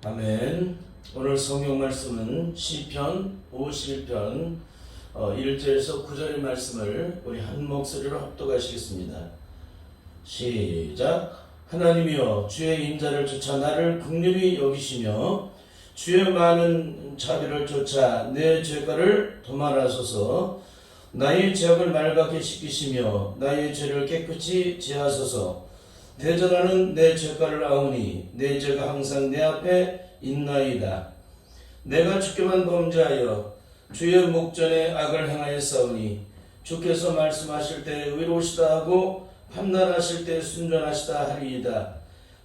아멘. 오늘 성경 말씀은 시편 51편 1절에서 9절의 말씀을 우리 한 목소리로 합독하시겠습니다. 시작. 하나님이여 주의 인자를 쫓아 나를 긍휼히 여기시며 주의 많은 자비를 쫓아 내 죄가를 도말하소서. 나의 죄악을 맑게 씻기시며 나의 죄를 깨끗이 지하소서. 대전하는 내 죄가를 아오니 내 죄가 항상 내 앞에 있나이다. 내가 주께만 범죄하여 주의 목전에 악을 행하였사오니 주께서 말씀하실 때 의로우시다 하고 판단하실 때 순전하시다 하리이다.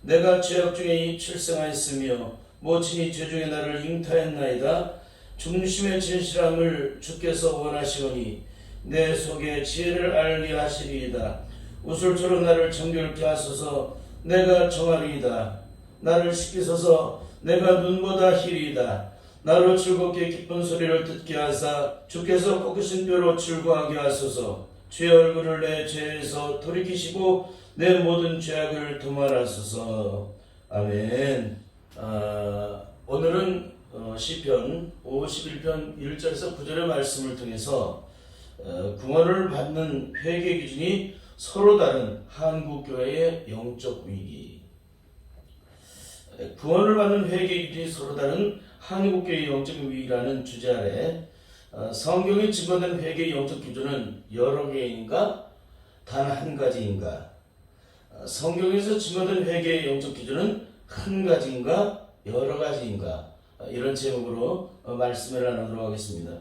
내가 죄악 중에 출생하였으며 모친이 죄 중에 나를 잉타했나이다. 중심의 진실함을 주께서 원하시오니 내 속에 지혜를 알게 하시리이다. 우슬초로 나를 정결케 하소서. 내가 정하리이다. 나를 씻기소서. 내가 눈보다 희리이다. 나로 즐겁게 기쁜 소리를 듣게 하사 주께서 꺾으신 뼈로 즐거워하게 하소서. 주의 얼굴을 내 죄에서 돌이키시고 내 모든 죄악을 도말하소서. 아멘. 오늘은 시편 51편 1절에서 9절의 말씀을 통해서 구원을 받는 회개 기준이 서로 다른 한국교회의 영적 위기, 구원을 받는 회개 기준이 서로 다른 한국교회의 영적 위기라는 주제 아래 성경에 증거된 회개의 영적 기준은 여러 개인가 단 한 가지인가? 성경에서 증거된 회개의 영적 기준은 한 가지인가 여러 가지인가? 이런 제목으로 말씀을 나누도록 하겠습니다.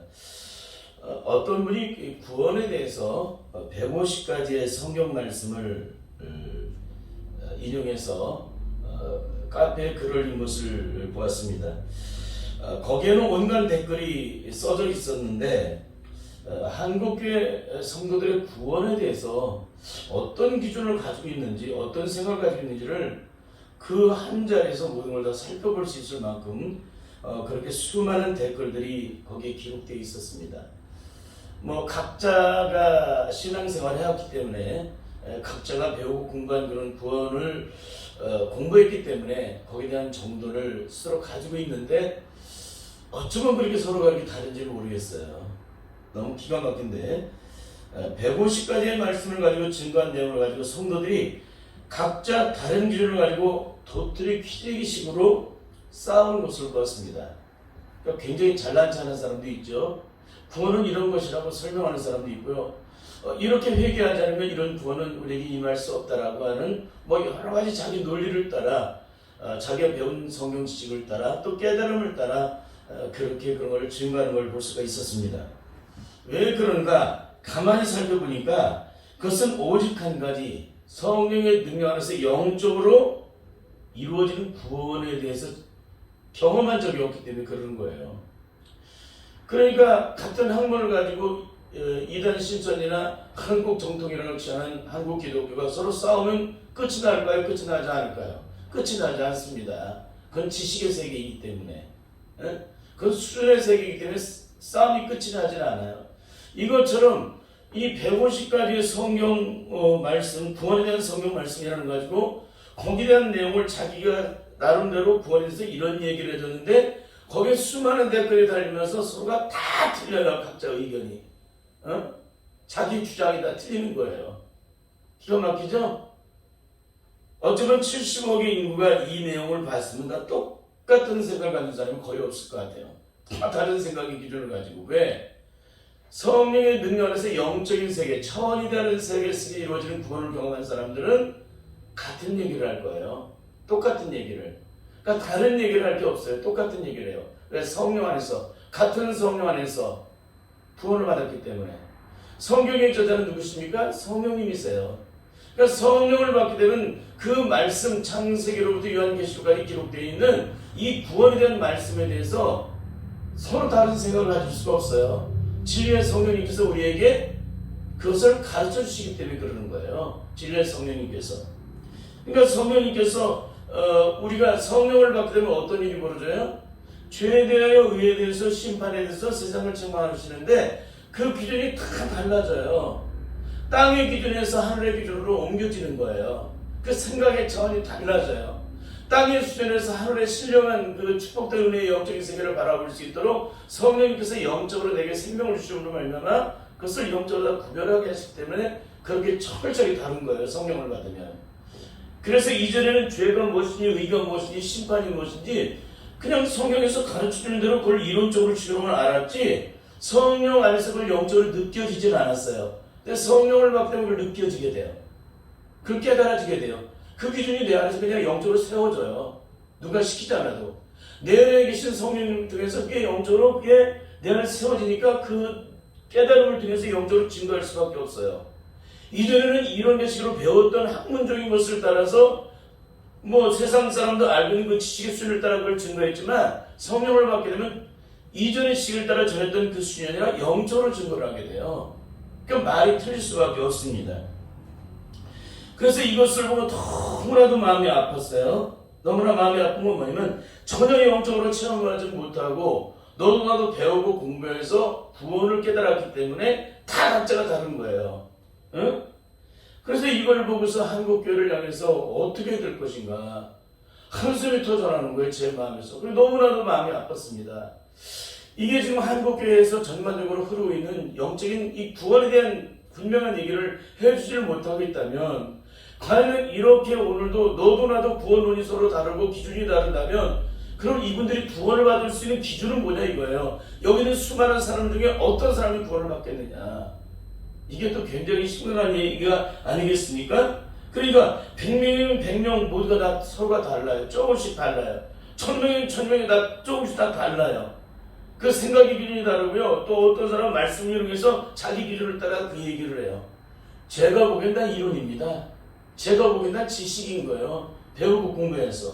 어떤 분이 구원에 대해서 150가지의 성경 말씀을 인용해서 카페에 글을 올린 것을 보았습니다. 거기에는 온갖 댓글이 써져 있었는데 한국교회 성도들의 구원에 대해서 어떤 기준을 가지고 있는지 어떤 생각을 가지고 있는지를 그 한 자리에서 모든 걸 다 살펴볼 수 있을 만큼 그렇게 수많은 댓글들이 거기에 기록되어 있었습니다. 각자가 신앙생활을 해왔기 때문에 각자가 배우고 공부한 그런 구원을 공부했기 때문에 거기에 대한 정도를 스스로 가지고 있는데 어쩌면 그렇게 서로가 이렇게 다른지를 모르겠어요. 너무 기가 막힌데 150가지의 말씀을 가지고 증거한 내용을 가지고 성도들이 각자 다른 기준을 가지고 도토리 키재기식으로 싸우는 것을 보았습니다. 그러니까 굉장히 잘난 척하는 사람도 있죠. 구원은 이런 것이라고 설명하는 사람도 있고요. 이렇게 회개하지 않으면 이런 구원은 우리에게 임할 수 없다라고 하는 여러 가지 자기 논리를 따라 자기가 배운 성경 지식을 따라 또 깨달음을 따라 그렇게 그런 걸 증거하는 걸 볼 수가 있었습니다. 왜 그런가? 가만히 살펴보니까 그것은 오직 한 가지 성령의 능력 안에서 영적으로 이루어지는 구원에 대해서 경험한 적이 없기 때문에 그러는 거예요. 그러니까 같은 학문을 가지고 이단 신천이나 한국 정통이라고 취하는 한국 기독교가 서로 싸우면 끝이 날까요? 끝이 나지 않을까요? 끝이 나지 않습니다. 그건 지식의 세계이기 때문에, 그건 수준의 세계이기 때문에 싸움이 끝이 나지 않아요. 이것처럼 이 150가지의 성경 말씀, 구원에 대한 성경 말씀이라는 거 가지고 거기에 대한 내용을 자기가 나름대로 구원에 대해서 이런 얘기를 해줬는데 거기에 수많은 댓글이 달리면서 서로가 다 틀려요. 각자 의견이. 자기 주장이 다 틀리는 거예요. 기가 막히죠? 어쩌면 70억의 인구가 이 내용을 봤으면 다 똑같은 생각을 가진 사람이 거의 없을 것 같아요. 다 다른 생각의 기준을 가지고. 왜? 성령의 능력 안에서 영적인 세계, 차원이 다른 세계 속에 이루어지는 구원을 경험한 사람들은 같은 얘기를 할 거예요. 똑같은 얘기를. 그러니까 다른 얘기를 할 게 없어요. 똑같은 얘기를 해요. 왜? 성령 안에서, 같은 성령 안에서 구원을 받았기 때문에. 성경의 저자는 누구십니까? 성령님이세요. 그러니까 성령을 받게 되면 그 말씀, 창세기로부터 요한계시록까지 기록되어 있는 이 구원에 대한 말씀에 대해서 서로 다른 생각을 가질 수가 없어요. 진리의 성령님께서 우리에게 그것을 가르쳐 주시기 때문에 그러는 거예요. 진리의 성령님께서. 그러니까 성령님께서 우리가 성령을 받게 되면 어떤 일이 벌어져요? 죄에 대하여 의에 대해서 심판에 대해서 세상을 책망하시는데 그 기준이 다 달라져요. 땅의 기준에서 하늘의 기준으로 옮겨지는 거예요. 그 생각의 차원이 달라져요. 땅의 수준에서 하늘의 신령한 그 축복된 은혜의 영적인 세계를 바라볼 수 있도록 성령님께서 영적으로 내게 생명을 주심으로 말미암아 그것을 영적으로 다 구별하게 하시기 때문에 그렇게 철저히 다른 거예요. 성령을 받으면. 그래서 이전에는 죄가 무엇이니 의가 무엇이니 심판이 무엇인지 그냥 성령에서 가르쳐주는 대로 그걸 이론적으로 지금은 알았지 성령 안에서 그걸 영적으로 느껴지진 않았어요. 근데 성령을 받게 되면 그걸 느껴지게 돼요. 그걸 깨달아지게 돼요. 그 기준이 내 안에서 그냥 영적으로 세워져요. 누가 시키지 않아도. 내 안에 계신 성령 통해서 그게 영적으로 그게 내 안에 세워지니까 그 깨달음을 통해서 영적으로 증거할 수밖에 없어요. 이전에는 이런 것식으로 배웠던 학문적인 것을 따라서 뭐 세상 사람도 알고 있는 그 지식의 수준을 따라 그걸 증거했지만 성령을 받게 되면 이전의 지식을 따라 전했던 그 수준이 아니라 영적으로 증거를 하게 돼요. 그러니까 말이 틀릴 수밖에 없습니다. 그래서 이것을 보고 너무나도 마음이 아팠어요. 너무나 마음이 아픈 건 뭐냐면 전혀 영적으로 체험을 하지 못하고 너도 나도 배우고 공부해서 구원을 깨달았기 때문에 다 각자가 다른 거예요. 응? 그래서 이걸 보고서 한국교회를 향해서 어떻게 될 것인가 한숨이 터져나오는 거예요. 제 마음에서. 그리고 너무나도 마음이 아팠습니다. 이게 지금 한국교회에서 전반적으로 흐르고 있는 영적인 이 구원에 대한 분명한 얘기를 해주지를 못하고 있다면 과연 이렇게 오늘도 너도 나도 구원론이 서로 다르고 기준이 다르다면 그럼 이분들이 구원을 받을 수 있는 기준은 뭐냐 이거예요. 여기는 수많은 사람 중에 어떤 사람이 구원을 받겠느냐. 이게 또 굉장히 심각한 얘기가 아니겠습니까? 그러니까 100명이면 100명 모두가 다 서로가 달라요. 조금씩 달라요. 1000명이면 1000명이 다 조금씩 다 달라요. 그 생각의 기준이 다르고요. 또 어떤 사람은 말씀 이용해서 자기 기준을 따라 그 얘기를 해요. 제가 보기엔 다 이론입니다. 제가 보기엔 다 지식인 거예요. 배우고 공부해서.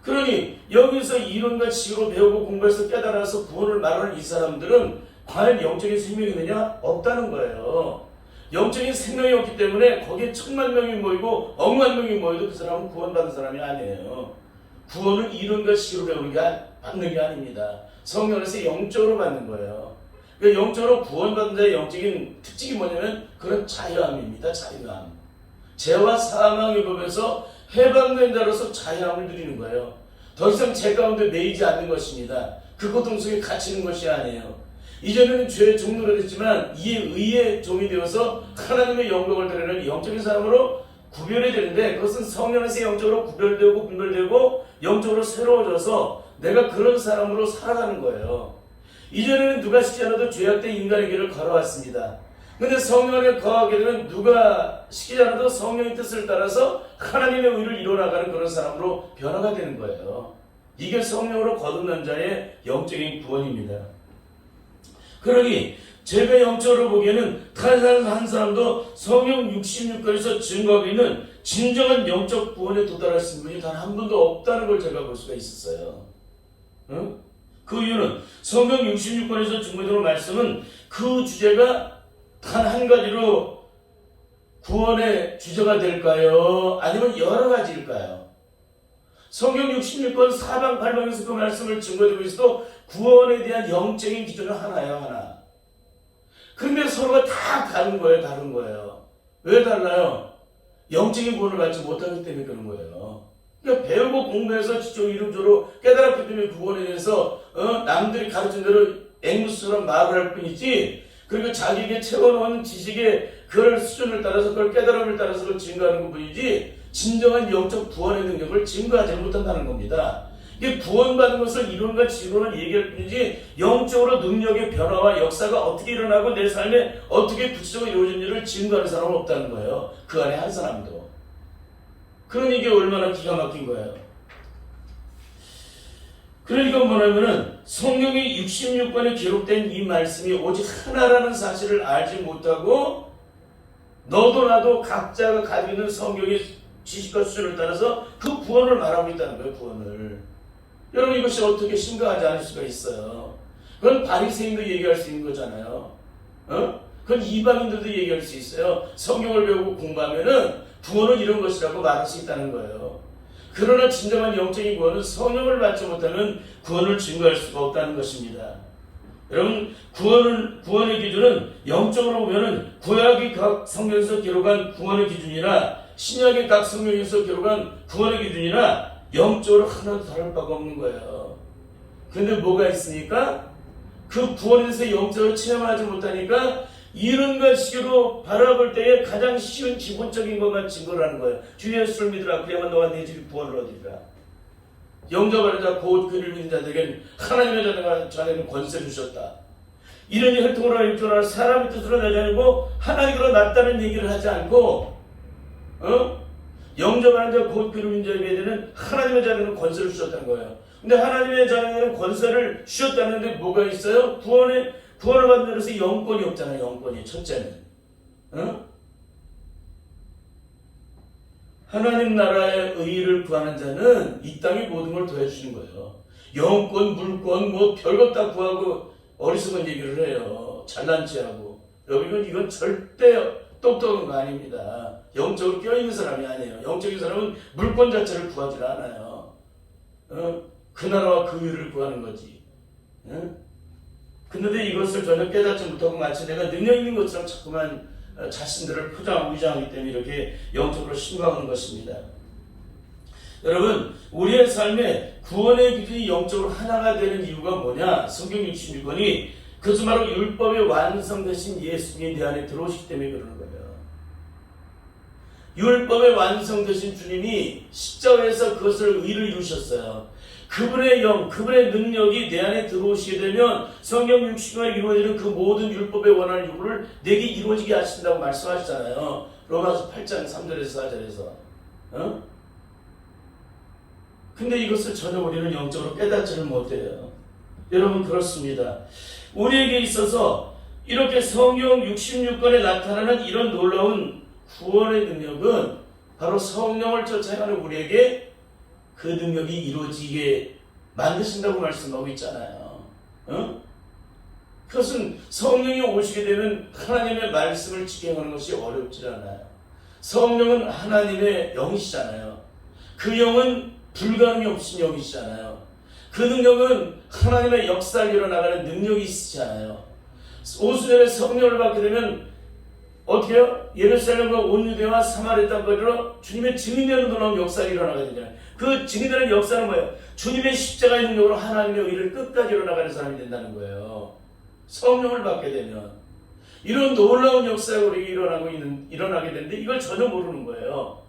그러니 여기서 이론과 지식으로 배우고 공부해서 깨달아서 구원을 말하는 이 사람들은 과연 영적인 생명이 있느냐? 없다는 거예요. 영적인 생명이 없기 때문에 거기에 1000,000명이 모이고 10,000,000명이 모여도 그 사람은 구원받은 사람이 아니에요. 구원은 이론과 지식으로 배우는 게 받는 게 아닙니다. 성령에서 영적으로 받는 거예요. 그러니까 영적으로 구원받는 자의 영적인 특징이 뭐냐면 그런 자유함입니다. 자유함. 죄와 사망의 법에서 해방된 자로서 자유함을 누리는 거예요. 더 이상 죄 가운데 매이지 않는 것입니다. 그 고통 속에 갇히는 것이 아니에요. 이전에는 죄의 종로가 됐지만 이에 의의 종이 되어서 하나님의 영광을 드리는 영적인 사람으로 구별이 되는데 그것은 성령에서 영적으로 구별되고 분별되고 영적으로 새로워져서 내가 그런 사람으로 살아가는 거예요. 이전에는 누가 시키지 않아도 죄악된 인간의 길을 걸어왔습니다. 근데 성령 안에 거하게 되면 누가 시키지 않아도 성령의 뜻을 따라서 하나님의 의를 이뤄나가는 그런 사람으로 변화가 되는 거예요. 이게 성령으로 거듭난 자의 영적인 구원입니다. 그러니 제가 영적으로 보기에는 한 사람도 성령 66권에서 증거하고 있는 진정한 영적 구원에 도달하신 분이 단 한 분도 없다는 걸 제가 볼 수가 있었어요. 응? 그 이유는 성경 66권에서 증거되는 말씀은 그 주제가 단 한 가지로 구원의 주제가 될까요? 아니면 여러 가지일까요? 성경 66권 사방팔방에서 그 말씀을 증거되고 있어도 구원에 대한 영적인 기준은 하나예요, 하나. 근데 서로가 다 다른 거예요, 다른 거예요. 왜 달라요? 영적인 구원을 받지 못하기 때문에 그런 거예요. 그러니까 배우고 공부해서 지적 이론적으로 깨달았기 때문에 구원에 대해서 남들이 가르친 대로 앵무새처럼 말을 할 뿐이지 그리고 자기에게 채워놓은 지식의 그 수준을 따라서 그걸 깨달음을 따라서 그걸 증거하는 것 뿐이지 진정한 영적 구원의 능력을 증거하지 못한다는 겁니다. 이게 구원받은 것을 이론과 지론을 얘기할 뿐이지 영적으로 능력의 변화와 역사가 어떻게 일어나고 내 삶에 어떻게 구체적으로 이루어진지를 증거하는 사람은 없다는 거예요. 그 안에 한 사람도. 그러니 이게 얼마나 기가 막힌 거예요. 그러니까 뭐냐면은 성경의 66권에 기록된 이 말씀이 오직 하나라는 사실을 알지 못하고 너도 나도 각자가 가지고 있는 성경의 지식과 수준을 따라서 그 구원을 말하고 있다는 거예요. 구원을. 여러분 이것이 어떻게 심각하지 않을 수가 있어요. 그건 바리새인도 얘기할 수 있는 거잖아요. 그건 이방인들도 얘기할 수 있어요. 성경을 배우고 공부하면은 구원은 이런 것이라고 말할 수 있다는 거예요. 그러나 진정한 영적인 구원은 성령을 받지 못하면 구원을 증거할 수가 없다는 것입니다. 여러분 구원의 기준은 영적으로 보면은 구약의 각 성경에서 기록한 구원의 기준이나 신약의 각 성경에서 기록한 구원의 기준이나 영적으로 하나도 다를 바가 없는 거예요. 근데 뭐가 있으니까 그 구원에 대해서 영적으로 체험하지 못하니까 이런가 식으로 바라볼 때에 가장 쉬운 기본적인 것만 증거를 하는 거예요. 주 예수를 믿으라 그래야만 너와 내 집이 구원을 얻으리라. 영접하는 자 곧 그를 믿는 자들에게는 하나님의 자녀는 권세를 주셨다. 이런 혈통으로 할 줄 알아 사람의 뜻으로 내지 않고 하나님으로 낫다는 얘기를 하지 않고 영접하는 자 곧 그를 믿는 자에게는 하나님의 자녀는 권세를 주셨다는 거예요. 근데 하나님의 자녀는 권세를 주셨다는데 뭐가 있어요? 구원을 받는 데서 영권이 없잖아요. 영권이 첫째는 하나님 나라의 의의를 구하는 자는 이 땅의 모든 걸 더해주시는 거예요. 영권, 물권, 뭐 별것 다 구하고 어리석은 얘기를 해요. 잘난 체하고. 여러분 이건 절대 똑똑한 거 아닙니다. 영적으로 껴있는 사람이 아니에요. 영적인 사람은 물권 자체를 구하지 않아요. 그 나라와 그 의를 구하는 거지. 근데 이것을 전혀 깨닫지 못하고 마치 내가 능력 있는 것처럼 자꾸만 자신들을 포장하고 위장하기 때문에 이렇게 영적으로 신고하는 것입니다. 여러분 우리의 삶에 구원의 기준이 영적으로 하나가 되는 이유가 뭐냐? 성경 66권이 그것은 바로 율법의 완성되신 예수님이 내 안에 들어오시기 때문에 그러는 거예요. 율법의 완성되신 주님이 십자가에서 그것을 의를 이루셨어요. 그분의 영, 그분의 능력이 내 안에 들어오시게 되면 성경 60권에 이루어지는 그 모든 율법의 원하는 요구를 내게 이루어지게 하신다고 말씀하시잖아요. 로마서 8장 3절에서 4절에서. 근데 이것을 전혀 우리는 영적으로 깨닫지를 못해요. 여러분 그렇습니다. 우리에게 있어서 이렇게 성경 66권에 나타나는 이런 놀라운 구원의 능력은 바로 성령을 쫓아 행하는 우리에게 그 능력이 이루어지게 만드신다고 말씀하고 있잖아요. 그것은 성령이 오시게 되면 하나님의 말씀을 지켜가는 것이 어렵지 않아요. 성령은 하나님의 영이시잖아요. 그 영은 불가능이 없으신 영이시잖아요. 그 능력은 하나님의 역사를 일어나가는 능력이 있으시잖아요. 오순절에 성령을 받게 되면 어떻게 해요? 예루살렘과 온 유대와 사마리아 땅까지로 주님의 증인되는 놀라운 역사가 일어나게 되잖아요. 그 증인되는 역사는 뭐예요? 주님의 십자가의 능력으로 하나님의 의를 끝까지 일어나가는 사람이 된다는 거예요. 성령을 받게 되면 이런 놀라운 역사가 우리에게 일어나게 되는데 이걸 전혀 모르는 거예요.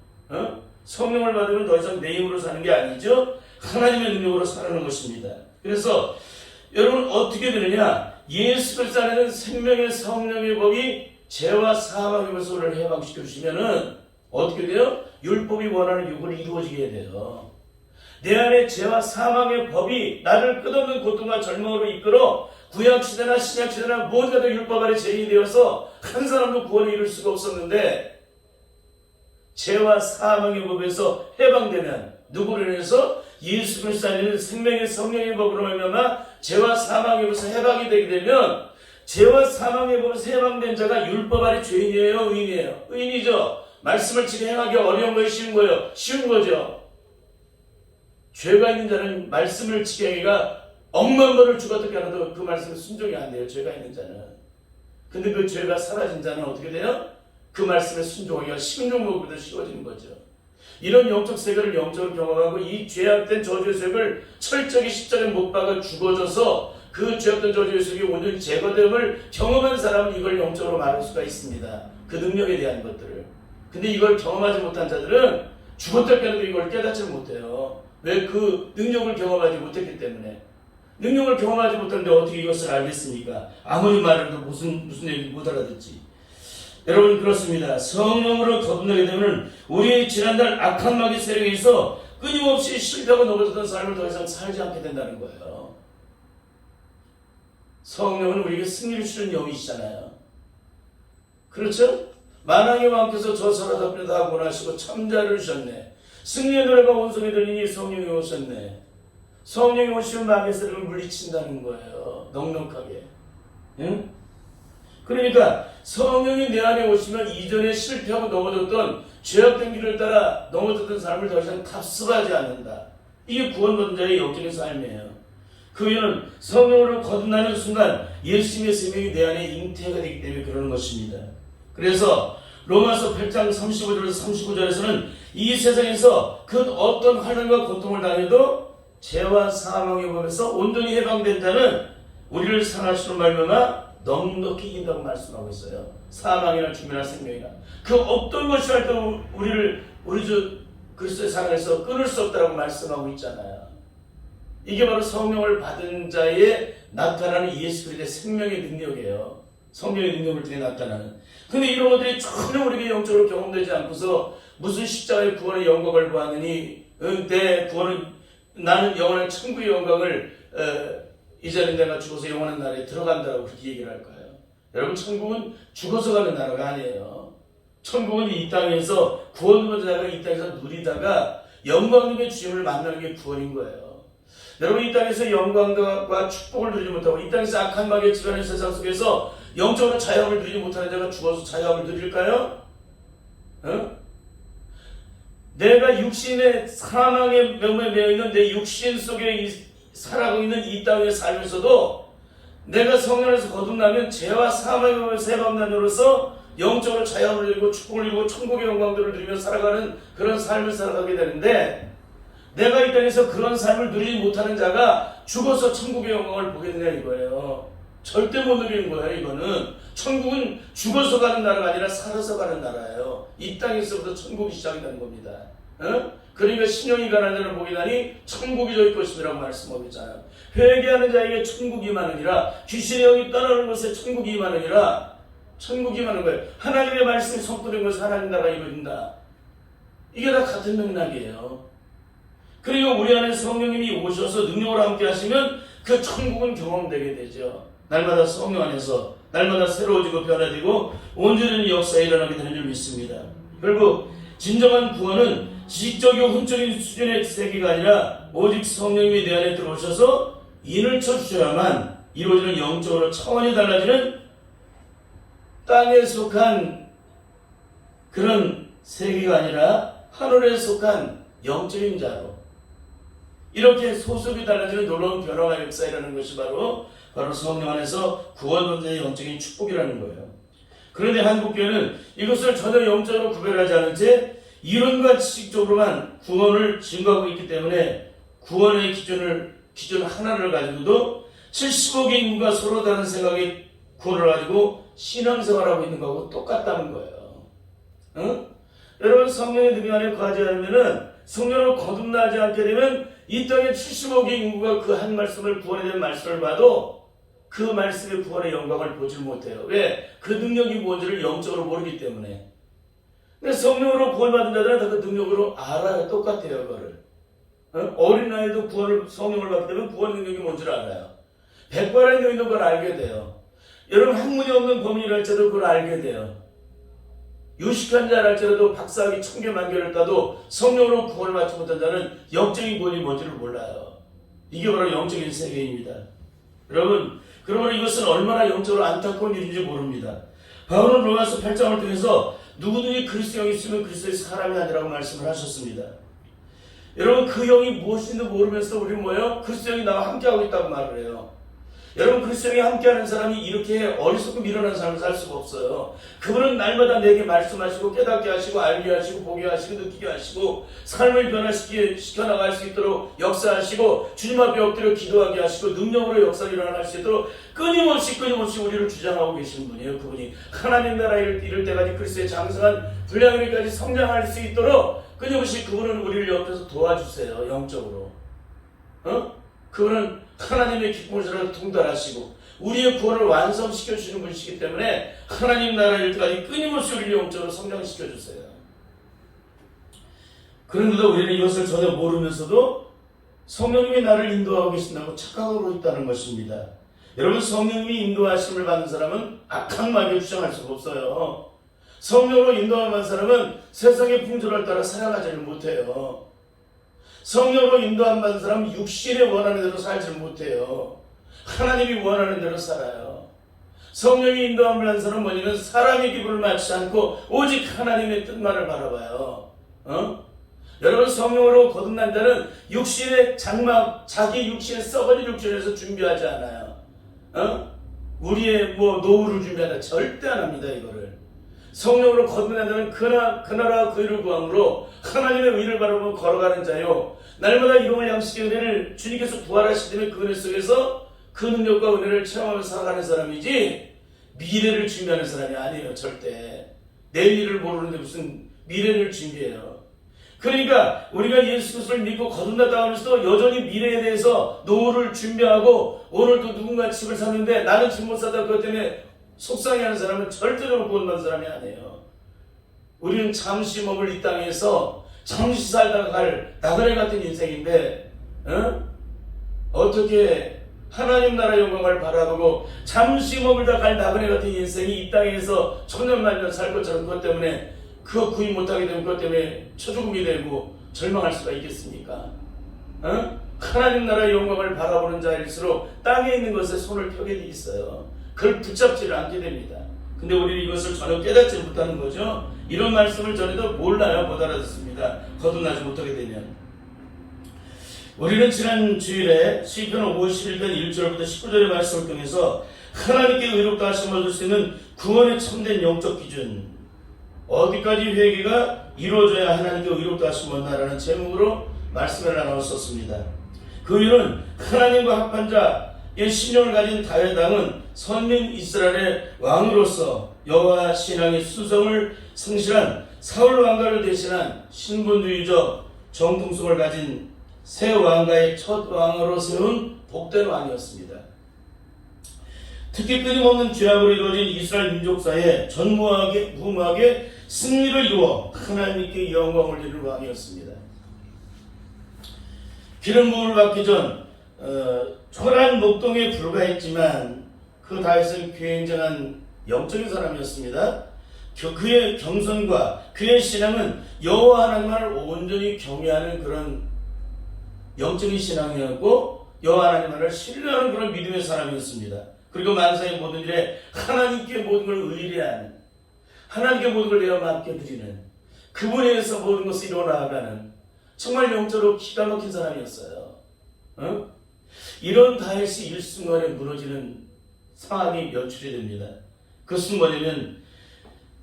성령을 받으면 더 이상 내 힘으로 사는 게 아니죠. 하나님의 능력으로 살아가는 것입니다. 그래서 여러분 어떻게 되느냐? 예수 그리스도 안에는 생명의 성령의 법이 죄와 사망의 법을 해방시켜 주시면은 어떻게 돼요? 율법이 원하는 요구를 이루어지게 돼요. 내 안에 죄와 사망의 법이 나를 끝없는 고통과 절망으로 이끌어 구약시대나 신약시대나 무엇과도 율법 아래 죄인이 되어서 한 사람도 구원을 이룰 수가 없었는데 죄와 사망의 법에서 해방되면 누구를 인해서 예수 그리스도 안에는 생명의 성령의 법으로 말미암아 죄와 사망의 법에서 해방이 되게 되면 죄와 사망의 법에서 해방된 자가 율법 아래 죄인이에요? 의인이에요? 의인이죠. 말씀을 지금 행하기 어려운 거예요? 쉬운 거예요? 쉬운 거죠. 죄가 있는 자는 말씀을 지키기가 억만 번을 죽었다 하나도 그 말씀에 순종이 안 돼요. 죄가 있는 자는. 근데 그 죄가 사라진 자는 어떻게 돼요? 그 말씀에 순종하기가 식용용보다 쉬워지는 거죠. 이런 영적 세계를 영적으로 경험하고 이 죄악된 저주의 세계를 철저히 십자가에 못 박아 죽어져서 그 죄악된 저주의 세계에 온전히 제거됨을 경험한 사람은 이걸 영적으로 말할 수가 있습니다. 그 능력에 대한 것들을. 근데 이걸 경험하지 못한 자들은 죽었다 깨어나도 이걸 깨닫지 못해요. 왜? 그 능력을 경험하지 못했기 때문에. 능력을 경험하지 못하는데 어떻게 이것을 알겠습니까? 아무리 말해도 무슨 얘기 못 알아듣지. 여러분 그렇습니다. 성령으로 거듭나게 되면 우리의 지난날 악한 마귀 세력에 있어 끊임없이 실패하고 넘어졌던 삶을 더 이상 살지 않게 된다는 거예요. 성령은 우리에게 승리를 주는 영이시잖아요. 그렇죠? 만왕의 왕께서 저 사라잡히다 다 원하시고 참자를 주셨네. 승리의 노래가 온성이 들리니 성령이 오셨네. 성령이 오시면 마귀의 세력을 물리친다는 거예요. 넉넉하게. 응? 그러니까 성령이 내 안에 오시면 이전에 실패하고 넘어졌던 죄악된 길을 따라 넘어졌던 삶을 더 이상 답습하지 않는다. 이게 구원받은 자의 영적인 삶이에요. 그 이유는 성령으로 거듭나는 순간 예수님의 생명이 내 안에 잉태가 되기 때문에 그러는 것입니다. 그래서 로마서 8장 35절에서 39절에서는 이 세상에서 그 어떤 환난과 고통을 당해도 죄와 사망의 법에서 온전히 해방된 자는 우리를 사랑하시는 말미암아 넉넉히 이긴다고 말씀하고 있어요. 사망이나 죽음이나 생명이나 그 어떤 것이 할때 우리 주 그리스도의 사랑에서 끊을 수 없다고 말씀하고 있잖아요. 이게 바로 성령을 받은 자에 나타나는 예수 그리스도의 생명의 능력이에요. 성령의 능력을 통해 나타나는. 근데 이런 것들이 전혀 우리에게 영적으로 경험되지 않고서 무슨 십자가의 구원의 영광을 보았느니 내 구원은 나는 영원한 천국의 영광을 이제는 내가 죽어서 영원한 나라에 들어간다라고 그렇게 얘기를 할 거예요. 여러분 천국은 죽어서 가는 나라가 아니에요. 천국은 이 땅에서 구원받은 자가 이 땅에서 누리다가 영광의 주님을 만나는 게 구원인 거예요. 여러분 이 땅에서 영광과 축복을 누리지 못하고 이 땅에서 악한 마귀의 지배하는 세상 속에서 영적으로 자유함을 누리지 못하는 자가 죽어서 자유함을 누릴까요? 내가 육신의 사망의 명에 매여 있는 내 육신 속에 살아가고 있는 이 땅에 살면서도 내가 성령 안에서 거듭나면 죄와 사망의 법에서 해방된 자로서 영적으로 자유함을 누리고 축복을 누리고 천국의 영광들을 누리며 살아가는 그런 삶을 살아가게 되는데 내가 이 땅에서 그런 삶을 누리지 못하는 자가 죽어서 천국의 영광을 보게 되냐 이거예요. 절대 못 누리는 거예요. 이거는 천국은 죽어서 가는 나라가 아니라 살아서 가는 나라예요. 이 땅에서부터 천국이 시작이 되는 겁니다. 그러니까 신령이 가는 자를 보게 되니 천국이 저희 것이라고 말씀하고 있잖아요. 회개하는 자에게 천국이 임하느니라. 귀신의 영이 떠나는 곳에 천국이 임하느니라. 천국이 임하는 거예요. 하나님의 말씀이 선포된 것을 하나님 나라가 이루어진다. 이게 다 같은 맥락이에요. 그리고 우리 안에 성령님이 오셔서 능력으로 함께 하시면 그 천국은 경험되게 되죠. 날마다 성령 안에서 날마다 새로워지고 변화되고 온전히 역사에 일어나게 되는 줄 믿습니다. 결국 진정한 구원은 지식적이고 hun적인 수준의 세계가 아니라 오직 성령님이 내 안에 들어오셔서 인을 쳐주셔야만 이루어지는 영적으로 차원이 달라지는 땅에 속한 그런 세계가 아니라 하늘에 속한 영적인 자로 이렇게 소속이 달라지는 놀라운 변화와 역사이라는 것이 바로 성령 안에서 구원받는 영적인 축복이라는 거예요. 그런데 한국교회는 이것을 전혀 영적으로 구별하지 않은 채 이론과 지식적으로만 구원을 증거하고 있기 때문에 구원의 기준 하나를 가지고도 70억의 인구가 서로 다른 생각의 구원을 가지고 신앙생활하고 있는 거하고 똑같다는 거예요. 여러분 성령의 능력 안에 거하지 않으면은 성령으로 거듭나지 않게 되면 이 땅에 70억의 인구가 그 한 말씀을 구원에 대한 말씀을 봐도 그 말씀의 구원의 영광을 보지 못해요. 왜? 그 능력이 뭔지를 영적으로 모르기 때문에. 근데 성령으로 구원받은 자들은 다 그 능력으로 알아요. 똑같아요. 그거를. 어린 나이도 성령을 받게 되면 구원 능력이 뭔지를 알아요. 백발의 여인도 그걸 알게 돼요. 여러분 학문이 없는 범인이라 할지라도 그걸 알게 돼요. 유식한 자라 할지라도 박사학위 1000개 만개를 따도 성령으로 구원을 받지 못한 자는 영적인 구원이 뭔지를 몰라요. 이게 바로 영적인 세계입니다. 여러분 그러므로 이것은 얼마나 영적으로 안타까운 일인지 모릅니다. 바울은 로마서 8장을 통해서 누구든지 그리스도 영이 있으면 그리스도의 사람이 아니라고 말씀을 하셨습니다. 여러분 그 영이 무엇인지 모르면서 우리는 뭐예요? 그리스도 영이 나와 함께하고 있다고 말을 해요. 여러분 그리스도 영이 함께하는 사람이 이렇게 어리석고 미련한 삶을 살 수가 없어요. 그분은 날마다 내게 말씀하시고 깨닫게 하시고 알게 하시고 보게 하시고 느끼게 하시고 삶을 변화시켜 나갈 수 있도록 역사하시고 주님 앞에 엎드려 기도하게 하시고 능력으로 역사를 일어나갈 수 있도록 끊임없이 우리를 주장하고 계시는 분이에요. 그분이 하나님 나라에 이를 때까지 그리스도의 장성한 분량에까지 성장할 수 있도록 끊임없이 그분은 우리를 옆에서 도와주세요. 영적으로. 그분은 하나님의 기쁨을 저를 통달하시고 우리의 구원을 완성시켜 주시는 분이시기 때문에 하나님 나라에 이를 때까지 끊임없이 우리를 영적으로 성장시켜 주세요. 그런데도 우리는 이것을 전혀 모르면서도 성령님이 나를 인도하고 계신다고 착각하고 있다는 것입니다. 여러분 성령님이 인도하심을 받는 사람은 악한 마귀를 주장할 수가 없어요. 성령으로 인도함을 받는 사람은 세상의 풍조를 따라 살아가지를 못해요. 성령으로 인도함 받은 사람은 육신에 원하는 대로 살지 못해요. 하나님이 원하는 대로 살아요. 성령이 인도함을 받은 사람은 뭐냐면 사람의 기분을 맞지 않고 오직 하나님의 뜻만을 바라봐요. 여러분 성령으로 거듭난 자는 육신의 장막, 자기 육신의 썩어진 육신에서 준비하지 않아요. 우리의 노후를 준비하다 절대 안 합니다. 이거를 성령으로 거듭난다는 그 나라와 그 의를 구함으로 하나님의 의를 바라보고 걸어가는 자요. 날마다 이동할 양식의 은혜를 주님께서 부활하시기 때문에 그 은혜 속에서 그 능력과 은혜를 체험하며 살아가는 사람이지 미래를 준비하는 사람이 아니에요. 절대. 내일을 모르는데 무슨 미래를 준비해요. 그러니까 우리가 예수 그리스도를 믿고 거듭났다 하면서도 여전히 미래에 대해서 노후를 준비하고 오늘도 누군가 집을 샀는데 나는 집 못 샀다 그것 때문에 속상해하는 사람은 절대적으로 구원받은 사람이 아니에요. 우리는 잠시 머물 이 땅에서 잠시 살다가 갈 나그네 같은 인생인데 어떻게 하나님 나라 영광을 바라보고 잠시 머물다 갈 나그네 같은 인생이 이 땅에서 천년만년 살 것처럼 그것 때문에 그거 구입 못하게 되면 그것 때문에 처죽음이 되고 절망할 수가 있겠습니까? 하나님 나라의 영광을 바라보는 자일수록 땅에 있는 것에 손을 펴게 돼 있어요. 그걸 붙잡지를 않게 됩니다. 근데 우리는 이것을 전혀 깨닫지 못하는 거죠. 이런 말씀을 전해도 몰라요. 못 알아듣습니다. 거듭나지 못하게 되면. 우리는 지난 주일에 시편 51편 1절부터 19절의 말씀을 통해서 하나님께 의롭다 하심을 얻을 수 있는 구원의 참된 영적 기준, 어디까지 회개가 이루어져야 하나님께 의롭다 하심을 얻나라는 제목으로 말씀을 나눴었습니다. 그 이유는 하나님과 합한 자의 신령을 가진 다윗 왕은 선민 이스라엘의 왕으로서 여호와 신앙의 수성을 성실한 사울 왕가를 대신한 신분주의적 정통성을 가진 새 왕가의 첫 왕으로 세운 복된 왕이었습니다. 특히 끊임없는 죄악으로 이루어진 이스라엘 민족사에 전무하게 승리를 이루어 하나님께 영광을 이루는 왕이었습니다. 기름 부음을 받기 전 초라한 목동에 불과했지만 그 다윗은 굉장한 영적인 사람이었습니다. 그의 경선과 그의 신앙은 여호와 하나님을 온전히 경외하는 그런 영적인 신앙이었고 여호와 하나님을 신뢰하는 그런 믿음의 사람이었습니다. 그리고 만사의 모든 일에 하나님께 모든 걸 의뢰하는, 하나님께 모든 걸 내가 맡겨드리는, 그분에 의해서 모든 것을 이루어나가는 정말 영적으로 기가 막힌 사람이었어요. 이런 다윗이 일순간에 무너지는 상황이 연출이 됩니다. 그것은 뭐냐면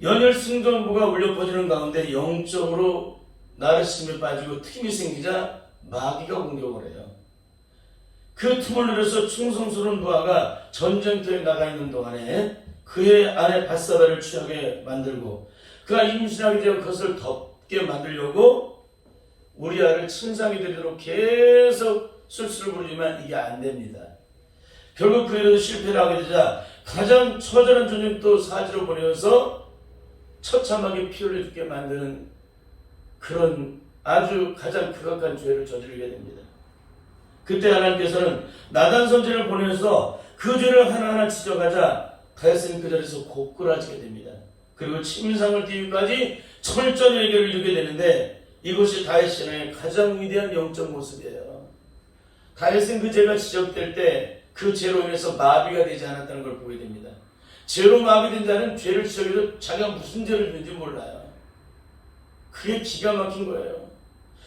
연혈 승전부가 울려 퍼지는 가운데 영적으로 나르심에 빠지고 틈이 생기자 마귀가 공격을 해요. 그 틈을 누려서 충성스러운 부하가 전쟁터에 나가 있는 동안에 그의 아내 밧사바를 취하게 만들고 그가 임신하게 되어 그것을 덮게 만들려고 우리아를 침상에 들이도록 계속 술수를 부르지만 이게 안 됩니다. 결국 그 일에도 실패를 하게 되자 가장 처절한 전쟁도 사지로 보내어서 처참하게 피 흘려 죽게 만드는 그런 아주 가장 극악한 죄를 저지르게 됩니다. 그때 하나님께서는 나단 선지를 보내서 그 죄를 하나하나 지적하자 다윗은 그 자리에서 고꾸라지게 됩니다. 그리고 침상을 띄우기까지 철저히 해결을 이루게 되는데 이것이 다윗 신앙의 가장 위대한 영적 모습이에요. 다윗은 그 죄가 지적될 때 그 죄로 인해서 마비가 되지 않았다는 걸 보게 됩니다. 죄로 마비된 자는 죄를 지적해도 자기가 무슨 죄를 지는지 몰라요. 그게 기가 막힌 거예요.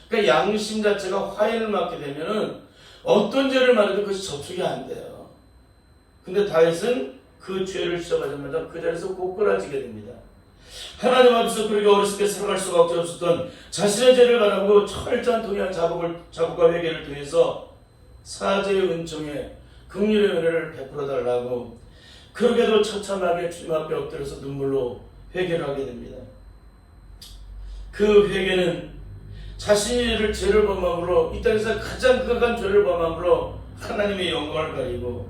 그러니까 양심 자체가 화해를 맞게 되면은 어떤 죄를 말해도 그것이 접촉이 안 돼요. 근데 다윗은 그 죄를 지적하자마자 그 자리에서 고꾸라지게 됩니다. 하나님 앞에서 그렇게 어렸을 때 살아갈 수밖에 없었던 자신의 죄를 바라보고 철저한 동의한 자복과 회개를 통해서 사죄의 은총에 긍휼의 은혜를 베풀어 달라고 그렇게도 처참하게 주님 앞에 엎드려서 눈물로 회개를 하게 됩니다. 그 회개는 자신의 죄를 범함으로 이 땅에서 가장 극악한 죄를 범함으로 하나님의 영광을 가리고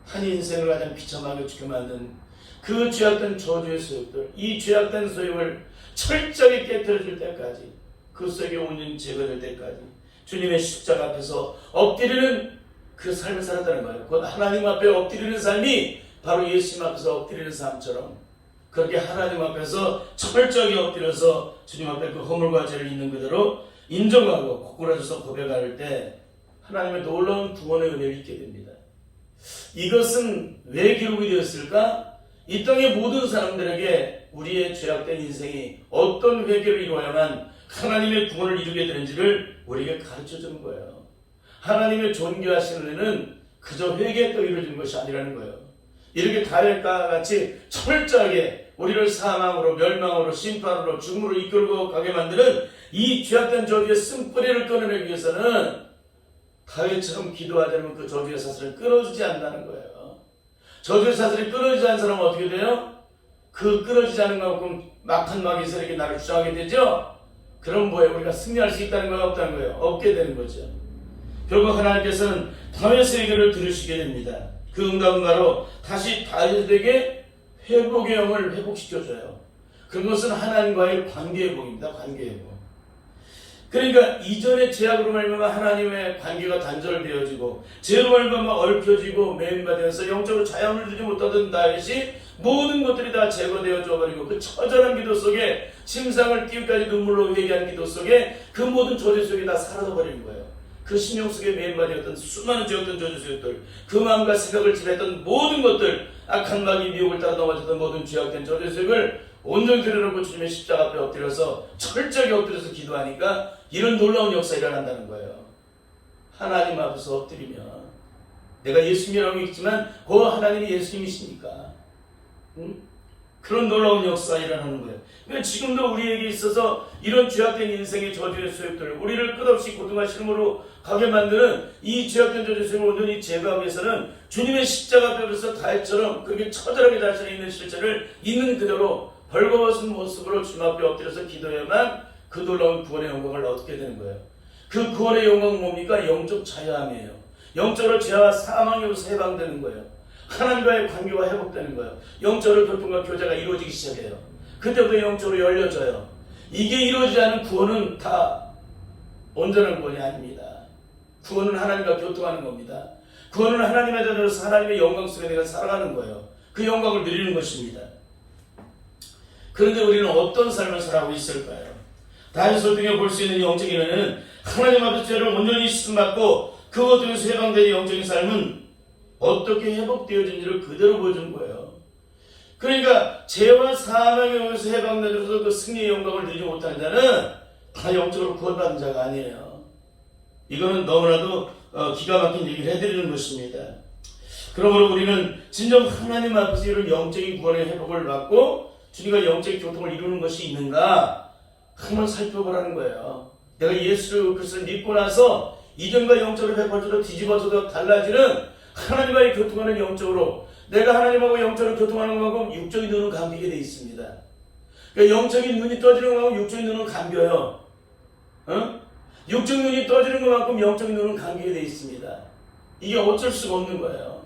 한 인생을 가장 비참하게 죽게 만든 그 죄악된 저주의 소욕들, 이 죄악된 소욕을 철저하게 깨뜨려줄 때까지, 그 속에 온전히 제거될 때까지 주님의 십자가 앞에서 엎드리는 그 삶을 살았다는 거예요. 곧 하나님 앞에 엎드리는 삶이 바로 예수님 앞에서 엎드리는 삶처럼 그렇게 하나님 앞에서 철저하게 엎드려서 주님 앞에 그 허물과 죄를 있는 그대로 인정하고 고꾸라져서 고백할 때 하나님의 놀라운 구원의 은혜를 잊게 됩니다. 이것은 왜 기록이 되었을까? 이 땅의 모든 사람들에게 우리의 죄악된 인생이 어떤 회개를 이루어야만 하나님의 구원을 이루게 되는지를 우리에게 가르쳐주는 거예요. 하나님의 존귀하신 은혜는 그저 회개에 또 이루어진 것이 아니라는 거예요. 이렇게 다윗과 같이 철저하게 우리를 사망으로 멸망으로 심판으로 죽음으로 이끌고 가게 만드는 이 죄악된 저주의 쓴뿌리를 끊어내기 위해서는 다윗처럼 기도하지 않으면 그 저주의 사슬을 끊어지지 않는다는 거예요. 저주의 사슬이 끊어지지 않는 사람은 어떻게 돼요? 그 끊어지지 않은 만큼 막한 마귀 세력이 나를 주장하게 되죠. 그럼 뭐예요? 우리가 승리할 수 있다는 거예요? 없다는 거예요? 없게 되는 거죠. 결국 하나님께서는 다윗의 기도를 들으시게 됩니다. 그 응답은 바로 다시 다윗에게 회복의 영을 회복시켜줘요. 그것은 하나님과의 관계 회복입니다. 관계 회복. 그러니까 이전의 죄악으로 말미암아 하나님의 관계가 단절되어지고 죄로 말미암아 얽혀지고 매인받으면서 영적으로 자유를 누리지 못하던 다윗이 모든 것들이 다 제거되어져 버리고 그 처절한 기도 속에 침상을 띄우기까지 눈물로 회개한 기도 속에 그 모든 저주 속에 다 사라져 버리는 거예요. 그 심령 속에 매인받았던 수많은 죄였던 저주 속들, 그 마음과 생각을 지배했던 모든 것들, 악한 마귀 미혹을 따라 넘어졌던 모든 죄악된 저주 속을 온전히 들여놓고 주님의 십자가 앞에 엎드려서 철저하게 엎드려서 기도하니까 이런 놀라운 역사가 일어난다는 거예요. 하나님 앞에서 엎드리면 내가 예수님이라고 있지만 그 하나님이 예수님이시니까 그런 놀라운 역사가 일어나는 거예요. 그러니까 지금도 우리에게 있어서 이런 죄악된 인생의 저주의 소욕들, 우리를 끝없이 고통과 실무로 가게 만드는 이 죄악된 저주의 소욕을 온전히 제거하기 위해서는 주님의 십자가 앞에서 다윗처럼 그렇게 처절하게 자신의 있는 실체를 있는 그대로 벌거벗은 모습으로 주님 앞에 엎드려서 기도해야만 그 놀라운 구원의 영광을 얻게 되는 거예요. 그 구원의 영광은 뭡니까? 영적 자유함이에요. 영적으로 죄와 사망으로서 해방되는 거예요. 하나님과의 관계가 회복되는 거예요. 영적으로 교통과 교제가 이루어지기 시작해요. 그때부터 영적으로 열려져요. 이게 이루어지지 않은 구원은 다 온전한 구원이 아닙니다. 구원은 하나님과 교통하는 겁니다. 구원은 하나님의 자녀로서 하나님의 영광 속에 내가 살아가는 거예요. 그 영광을 누리는 것입니다. 그런데 우리는 어떤 삶을 살아가고 있을까요? 다윗을 통해 볼 수 있는 영적인 은혜는 하나님 앞에서 죄를 온전히 씻음받고 그것 통해서 해방된 영적인 삶은 어떻게 회복되어진지를 그대로 보여준 거예요. 그러니까 죄와 사망에 의해서 해방되어서 그 승리의 영광을 누리지 못하는 자는 다 영적으로 구원받은 자가 아니에요. 이거는 너무나도 기가 막힌 얘기를 해드리는 것입니다. 그러므로 우리는 진정 하나님 앞에서 이런 영적인 구원의 회복을 받고 주님과 영적인 교통을 이루는 것이 있는가 한번 살펴보라는 거예요. 내가 예수 그리스도를 믿고 나서 이전과 영적으로 180도 뒤집어져도 달라지는 하나님과의 교통하는 영적으로 내가 하나님하고 영적으로 교통하는 것하고 육적인 눈은 감기게 되어 있습니다. 그러니까 영적인 눈이 떠지는 것하고 육적인 눈은 감겨요. 육적인 눈이 떠지는 것만큼 영적인 눈은 감기게 되어 있습니다. 이게 어쩔 수가 없는 거예요.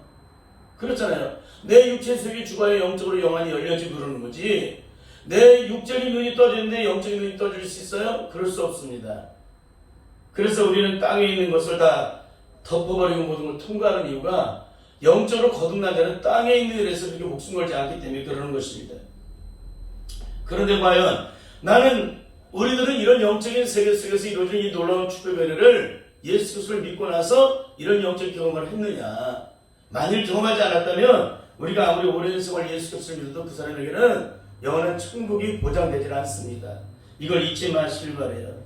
그렇잖아요. 내 육체 속이 죽어야 영적으로 영안이 열려지고 그러는 거지 내 육적인 눈이 떠지는데 영적인 눈이 떠질 수 있어요? 그럴 수 없습니다. 그래서 우리는 땅에 있는 것을 다 덮어버리고 모든 걸 통과하는 이유가 영적으로 거듭난 자는 땅에 있는 일에서 그렇게 목숨 걸지 않기 때문에 그러는 것입니다. 그런데 과연 우리들은 이런 영적인 세계 속에서 이루어진 이 놀라운 축복의 은혜를 예수 그리스도를 믿고 나서 이런 영적 경험을 했느냐? 만일 경험하지 않았다면 우리가 아무리 오랜 세월 예수 그리스도를 믿어도 그 사람에게는 영원한 천국이 보장되질 않습니다. 이걸 잊지 마시길 바라요.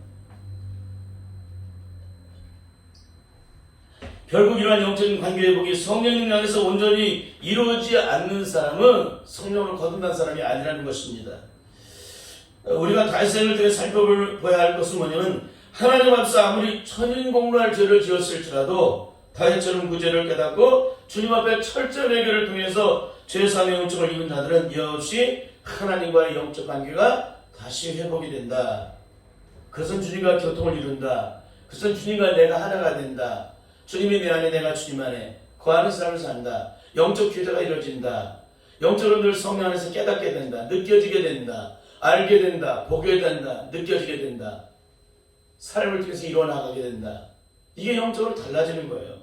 결국 이러한 영적인 관계 회복이 성령님 안에서 온전히 이루어지지 않는 사람은 성령으로 거듭난 사람이 아니라는 것입니다. 우리가 다윗을 통해 살펴봐야 할 것은 뭐냐면 하나님 앞에서 아무리 천인공로할 죄를 지었을지라도 다윗처럼 그 죄를 깨닫고 주님 앞에 철저한 회개를 통해서 죄사함의 영적을 입은 자들은 여없이 하나님과의 영적 관계가 다시 회복이 된다. 그것은 주님과 교통을 이룬다. 그것은 주님과 내가 하나가 된다. 주님이 내 안에 내가 주님 안에 거하는 삶을 산다. 영적 교제가 이루어진다. 영적으로 늘 성령 안에서 깨닫게 된다. 느껴지게 된다. 알게 된다. 보게 된다. 느껴지게 된다. 삶을 통해서 이루어나가게 된다. 이게 영적으로 달라지는 거예요.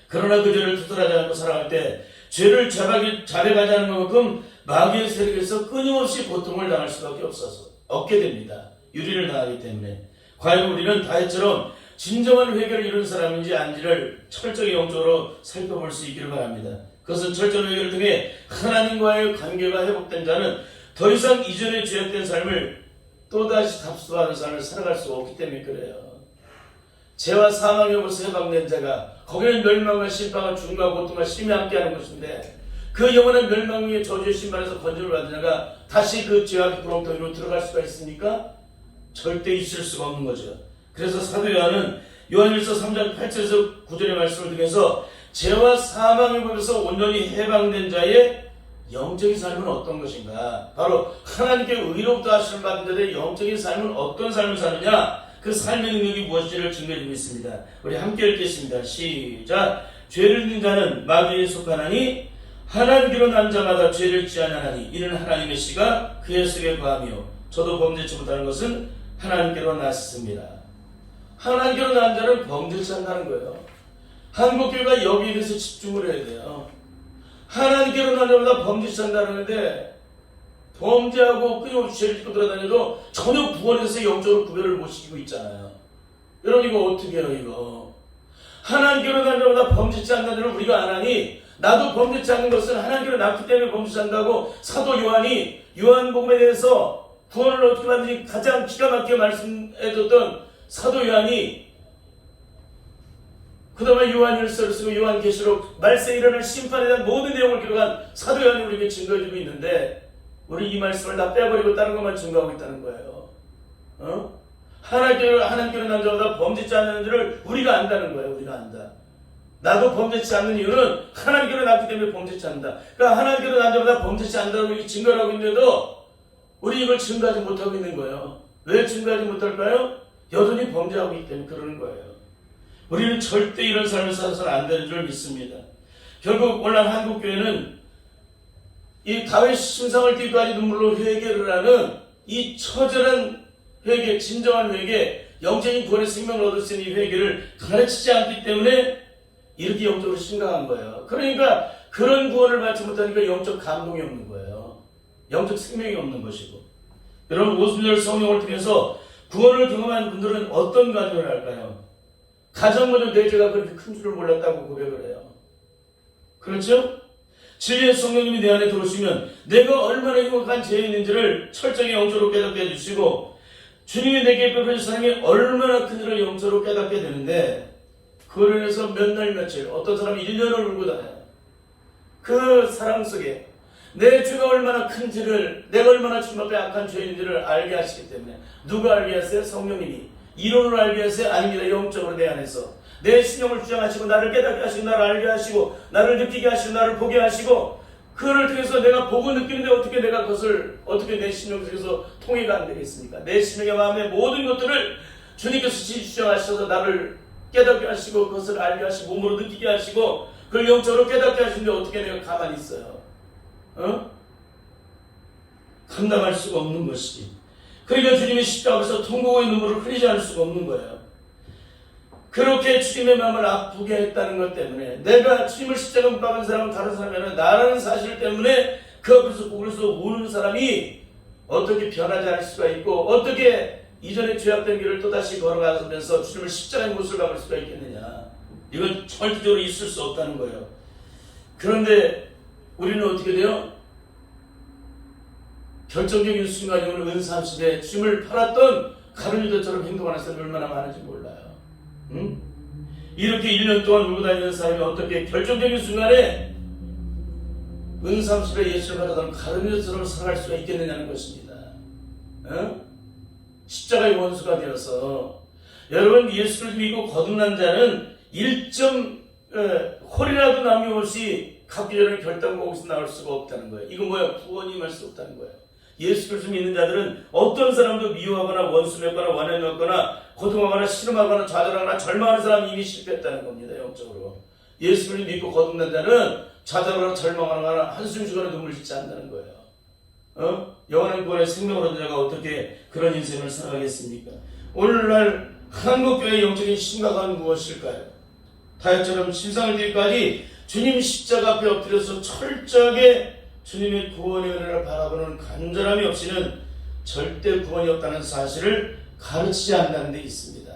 그러나 그 죄를 두드러지 않고 살아갈 때 죄를 자백하지 않는 만큼 마귀의 세력에서 끊임없이 고통을 당할 수밖에 없게 됩니다. 유리를 당하기 때문에. 과연 우리는 다윗처럼 진정한 회개를 이룬 사람인지 아닌지를 철저히 영적으로 살펴볼 수 있기를 바랍니다. 그것은 철저한 회개를 통해 하나님과의 관계가 회복된 자는 더 이상 이전의 죄악된 삶을 또다시 답습하는 삶을 살아갈 수 없기 때문에 그래요. 죄와 사망에 벌써 해방된 자가 거기는 멸망과 심판과 죽음과 고통과 심히 함께하는 것인데 그 영원한 멸망의 저주의 신발에서 건짐을 받은 자가 다시 그 죄악의 구렁텅이로 들어갈 수가 있습니까? 절대 있을 수가 없는 거죠. 그래서 사도 요한은 요한일서 3장 8절에서 9절의 말씀을 통해서 죄와 사망의 법에서 온전히 해방된 자의 영적인 삶은 어떤 것인가? 바로 하나님께 의로부터 하심을 받은 자들의 영적인 삶은 어떤 삶을 사느냐? 그 삶의 능력이 무엇인지를 증거해주고 있습니다. 우리 함께 읽겠습니다. 시작. 죄를 짓는 자는 마귀에 속하나니 하나님께로 난 자마다 죄를 짓지 아니하나니 이는 하나님의 씨가 그의 속에 거하며 저도 범죄치 못하는 것은 하나님께로 났습니다. 하나님께로 난 자는 범죄치 않다는 거예요. 한국교회가 여기에 대해서 집중을 해야 돼요. 하나님께로 난 자마다 범죄치 않다는데 범죄하고 끊임없이 죄를 짓고 돌아다녀도 전혀 구원에 대해서 영적으로 구별을 못 시키고 있잖아요. 여러분 이거 어떻게 해요 이거? 하나님께로 난 자마다 범죄치 않는 자를 우리가 안 하니 나도 범죄치 않는 것은 하나님께로 났기 때문에 범죄치 않는다고 사도 요한이 요한복음에 대해서 구원을 어떻게 받는지 가장 기가 막히게 말씀해줬던 사도 요한이 그 다음에 요한일서를 쓰고 요한계시록 말세에 일어날 심판에 대한 모든 내용을 기록한 사도 요한이 우리에게 증거해주고 있는데 우리 이 말씀을 다 빼버리고 다른 것만 증거하고 있다는 거예요. 하나님께로 난 자마다 범죄치 않는 줄을 우리가 안다는 거예요. 우리가 안다. 나도 범죄치 않는 이유는 하나님께로 났기 때문에 범죄치 않는다. 그러니까 하나님께로 난 자마다 범죄치 않는다고 이렇게 증거를 하고 있는데도 우리 이걸 증거하지 못하고 있는 거예요. 왜 증거하지 못할까요? 여전히 범죄하고 있기 때문에 그러는 거예요. 우리는 절대 이런 삶을 살아서는 안 되는 줄 믿습니다. 결국 오늘날 한국교회는 이 다윗 심상을 띠까지 눈물로 회개를 하는 이 처절한 회개, 진정한 회개, 영적인 구원의 생명을 얻을 수 있는 이 회개를 가르치지 않기 때문에 이렇게 영적으로 심각한 거예요. 그러니까 그런 구원을 받지 못하니까 영적 감동이 없는 거예요. 영적 생명이 없는 것이고. 여러분 오순절 성령을 통해서 구원을 경험한 분들은 어떤 간증을 할까요? 가장 먼저 내 죄가 그렇게 큰 줄을 몰랐다고 고백을 해요. 그렇죠? 진리의 성령님이 내 안에 들어오시면 내가 얼마나 행복한 죄인인지를 철저히 영적으로 깨닫게 해주시고 주님이 내게 베푸신 사랑이 얼마나 큰지를 영적으로 깨닫게 되는데 그로 인해서 몇 날 며칠 어떤 사람이 1년을 울고 다녀요. 그 사랑 속에 내 죄가 얼마나 큰지를 내가 얼마나 주님 앞에 악한 죄인지를 알게 하시기 때문에 누가 알게 하세요? 성령님이. 이론으로 알게 하세요? 아닙니다. 영적으로 내 안에서 내 신령을 주장하시고 나를 깨닫게 하시고 나를 알게 하시고 나를 느끼게 하시고 나를 보게 하시고 그를 통해서 내가 보고 느끼는데 어떻게 내가 그것을 어떻게 내 신령 속에서 통해가 안 되겠습니까? 내 신령의 마음의 모든 것들을 주님께서 주장하셔서 나를 깨닫게 하시고 그것을 알게 하시고 몸으로 느끼게 하시고 그걸 영적으로 깨닫게 하시는데 어떻게 내가 가만히 있어요? 감당할 수가 없는 것이지. 그러니까 주님의 십자가에서 통곡의 눈물을 흘리지 않을 수가 없는 거예요. 그렇게 주님의 마음을 아프게 했다는 것 때문에 내가 주님을 십자가 못 박은 사람은 다른 사람이라는 나라는 사실 때문에 그 앞에서 보면서 우는 사람이 어떻게 변하지 않을 수가 있고 어떻게 이전에 죄악된 길을 또다시 걸어가면서 주님을 십자가의 못을 박을 수가 있겠느냐. 이건 절대적으로 있을 수 없다는 거예요. 그런데 우리는 어떻게 돼요? 결정적인 순간이 오늘 은삼십에 주님을 팔았던 가룟유다처럼 행동하는 사람이 얼마나 많은지 몰라요. 응? 이렇게 1년 동안 울고 다니는 사람이 어떻게 결정적인 순간에 은삼십에 예수를 받아던 가룟유다처럼 살아갈 수가 있겠느냐는 것입니다. 응? 십자가의 원수가 되어서 여러분 예수를 믿고 거듭난 자는 1홀이라도 남김없이 갖기 전에 결단곡에서 나올 수가 없다는 거예요. 이건 뭐야? 구원이 임할 수 없다는 거예요. 예수 그리스도 믿는 자들은 어떤 사람도 미워하거나 원수 맺거나 원해 맺거나 고통하거나 싫어하거나 좌절하거나 절망하는 사람이 이미 실패했다는 겁니다. 영적으로. 예수를 믿고 거듭난 자는 좌절하거나 절망하거나 한숨 쉬거나 눈물 짓지 않는다는 거예요. 영원한 구원의 생명을 얻은 자가 어떻게 그런 인생을 살아가겠습니까? 오늘날 한국교회의 영적인 심각한 무엇일까요? 다윗처럼 심상을 뒤까지 주님 십자가 앞에 엎드려서 철저하게 주님의 구원의 은혜를 바라보는 간절함이 없이는 절대 구원이 없다는 사실을 가르치지 않는다는 데 있습니다.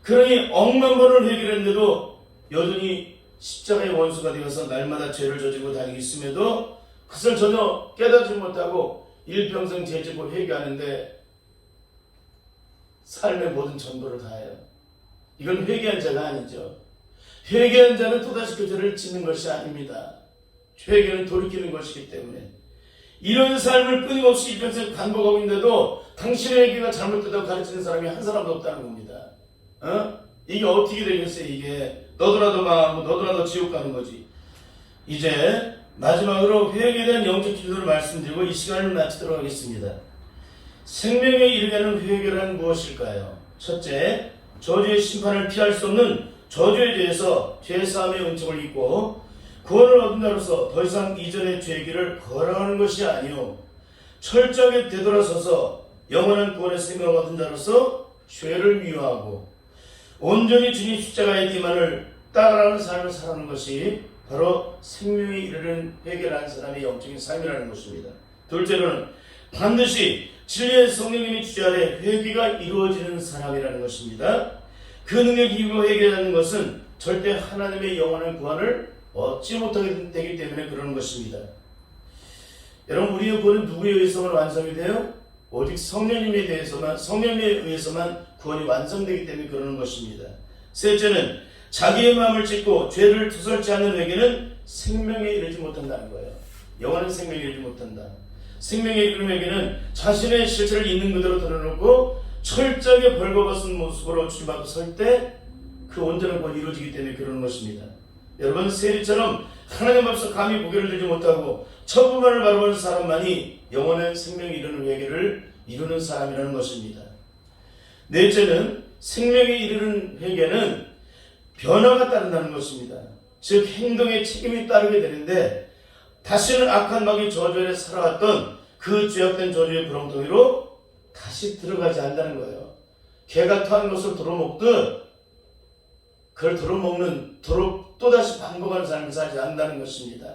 그러니 억만 번을 회개했는데도 여전히 십자가의 원수가 되어서 날마다 죄를 저지르고 다니고 있음에도 그것을 전혀 깨닫지 못하고 일평생 죄짓고 회개하는데 삶의 모든 전부를 다해요. 이건 회개한 자가 아니죠. 회개한 자는 또다시 그 죄를 짓는 것이 아닙니다. 회개는 돌이키는 것이기 때문에 이런 삶을 끊임없이 일평생 반복하고 있는데도 당신의 회개가 잘못됐다고 가르치는 사람이 한 사람도 없다는 겁니다. 이게 어떻게 되겠어요? 이게 너도나도 망하고 너도나도 지옥 가는 거지. 이제 마지막으로 회개에 대한 영적 기도를 말씀드리고 이 시간을 마치도록 하겠습니다. 생명에 이르게 하는 회개란 무엇일까요? 첫째, 저주의 심판을 피할 수 없는 저주에 대해서 죄사함의 은총을 입고 구원을 얻은 자로서 더 이상 이전의 죄기를 거랑하는 것이 아니요 철저하게 되돌아서서 영원한 구원의 생명을 얻은 자로서 죄를 미워하고 온전히 주님 십자가의 기만을 따라가는 삶을 살아가는 것이 바로 생명에 이르는 회개라는 사람의 영적인 삶이라는 것입니다. 둘째로는 반드시 진리의 성령님이 주재하에 회개가 이루어지는 사람이라는 것입니다. 그 능력이 이루어 회개하는 것은 절대 하나님의 영원한 구원을 얻지 못하게 되기 때문에 그러는 것입니다. 여러분, 우리의 구원은 누구에 의해서만 완성이 돼요? 오직 성령님에 의해서만 구원이 완성되기 때문에 그러는 것입니다. 셋째는 자기의 마음을 찢고 죄를 두설치 않는 회개는 생명에 이르지 못한다는 거예요. 영원한 생명에 이르지 못한다. 생명에 이르는 회개는 자신의 실체를 있는 그대로 드러놓고 철저하게 벌거벗은 모습으로 주님 앞에 설 때 그 온전한 구원이 이루어지기 때문에 그러는 것입니다. 여러분, 세리처럼 하나님 앞에서 감히 고개를 들지 못하고 천부만을 바라보는 사람만이 영원한 생명에 이르는 회개를 이루는 사람이라는 것입니다. 넷째는 생명에 이르는 회개는 변화가 따른다는 것입니다. 즉 행동에 책임이 따르게 되는데 다시는 악한 마귀 저주 아래 살아왔던 그 죄악된 저주의 구렁텅이로 다시 들어가지 않는다는 거예요. 개가 토한 것을 도로먹듯 그걸 도로 또다시 반복하는 삶을 살지 않는다는 것입니다.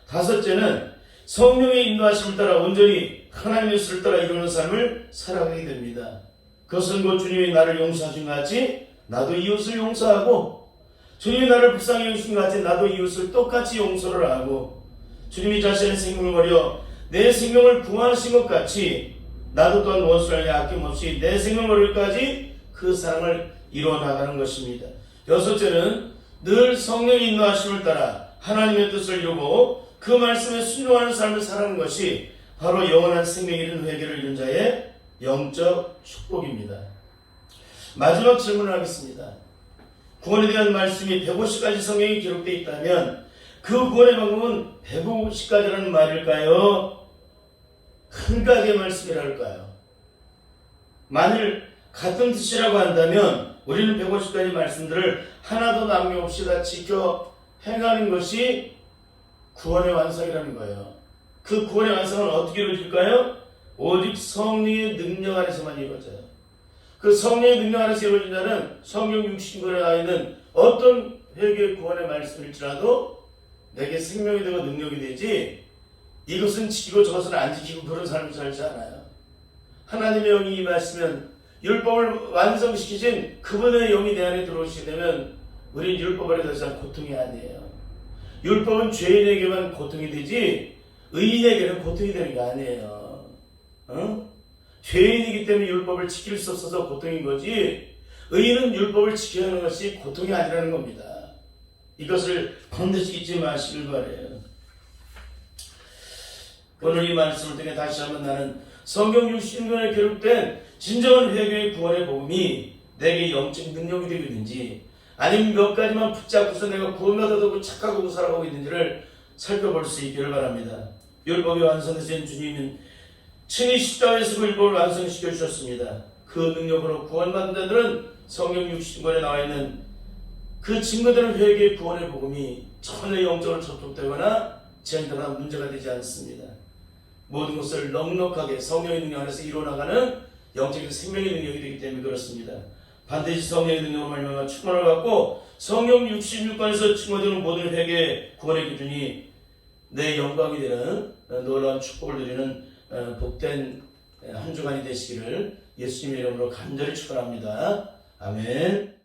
다섯째는 성령의 인도하심을 따라 온전히 하나님의 뜻을 따라 이루는 삶을 살아가게 됩니다. 그것은 곧 주님이 나를 용서하신 것 같이 나도 이웃을 용서하고, 주님이 나를 불쌍히 여기신 것 같이 나도 이웃을 똑같이 용서를 하고, 주님이 자신의 생명을 버려 내 생명을 구원하신 것 같이 나도 또한 원수를 향해 아낌없이 내 생명을 버릴까지 그 사랑을 이루어나가는 것입니다. 여섯째는 늘 성령의 인도하심을 따라 하나님의 뜻을 이루고 그 말씀에 순종하는 삶을 살아가는 것이 바로 영원한 생명에 이르는 회개를 이룬 자의 영적 축복입니다. 마지막 질문을 하겠습니다. 구원에 대한 말씀이 150가지 성경에 기록되어 있다면 그 구원의 방법은 150가지라는 말일까요? 한 가지의 말씀이랄까요? 만일 같은 뜻이라고 한다면 우리는 150가지 말씀들을 하나도 남김없이 다 지켜 행하는 것이 구원의 완성이라는 거예요. 그 구원의 완성은 어떻게 이루어질까요? 오직 성령의 능력 안에서만 이루어져요. 그 성령의 능력 안에서 이루어진 자는 성경 60권에 나와 있는 어떤 회개 구원의 말씀일지라도 내게 생명이 되고 능력이 되지, 이것은 지키고 저것은 안 지키고 그런 삶을 살지 않아요. 하나님의 영이 임하시면 율법을 완성시키신 그분의 영이 내 안에 들어오시게 되면 우리는 율법 아래 더 이상 고통이 아니에요. 율법은 죄인에게만 고통이 되지 의인에게는 고통이 되는 게 아니에요. 죄인이기 때문에 율법을 지킬 수 없어서 고통인 거지, 의인은 율법을 지켜야 하는 것이 고통이 아니라는 겁니다. 이것을 반드시 잊지 마시길 바라요. 오늘 이 말씀을 통해 다시 한번 나는 성경 60권에 기록된 진정한 회개의 구원의 복음이 내게 영적 능력이 되고 있는지, 아니면 몇 가지만 붙잡고서 내가 구원받아도 착각하고 살아가고 있는지를 살펴볼 수 있기를 바랍니다. 율법이 완성되신 주님은 친히 십자가에서 그 율법을 완성시켜 주셨습니다. 그 능력으로 구원받은 자들은 성경 60권에 나와 있는 그 증거되는 회개의 구원의 복음이 전혀 영적으로 접촉되거나 제한되거나 문제가 되지 않습니다. 모든 것을 넉넉하게 성령의 능력 안에서 이루어나가는 영적인 생명의 능력이 되기 때문에 그렇습니다. 반드시 성령의 능력으로 말미암아 충만을 갖고 성경 66권에서 증거되는 모든 회개의 구원의 기준이 내 영광이 되는 놀라운 축복을 누리는 복된 한 주간이 되시기를 예수님의 이름으로 간절히 축원합니다. 아멘.